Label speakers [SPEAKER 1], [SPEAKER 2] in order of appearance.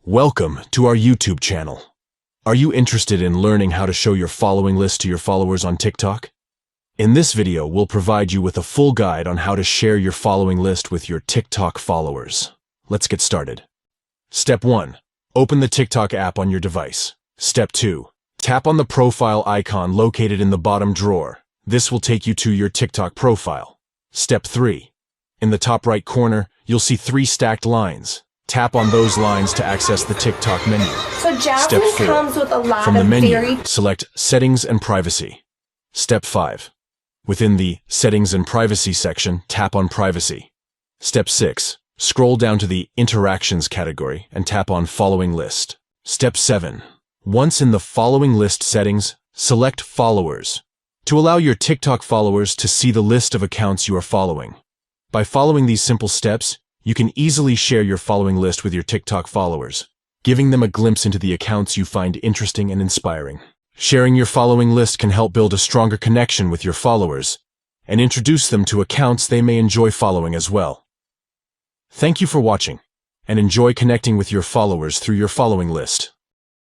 [SPEAKER 1] Welcome to our YouTube channel. Are you interested in learning how to show your following list to your followers on TikTok? In this video, we'll provide you with a full guide on how to share your following list with your TikTok followers. Let's get started. Step 1. Open the TikTok app on your device. Step 2. Tap on the profile icon located in the bottom drawer. This will take you to your TikTok profile. Step 3. In the top right corner, you'll see 3 stacked lines. Tap on those lines to access the TikTok menu.
[SPEAKER 2] So Jasmine
[SPEAKER 1] Step 4.
[SPEAKER 2] comes with a lot
[SPEAKER 1] From the
[SPEAKER 2] of
[SPEAKER 1] menu, select Settings and Privacy. Step 5. Within the Settings and Privacy section, tap on Privacy. Step 6. Scroll down to the Interactions category and tap on Following List. Step 7. Once in the Following List settings, select Followers to allow your TikTok followers to see the list of accounts you are following. By following these simple steps, you can easily share your following list with your TikTok followers, giving them a glimpse into the accounts you find interesting and inspiring. Sharing your following list can help build a stronger connection with your followers and introduce them to accounts they may enjoy following as well. Thank you for watching, and enjoy connecting with your followers through your following list.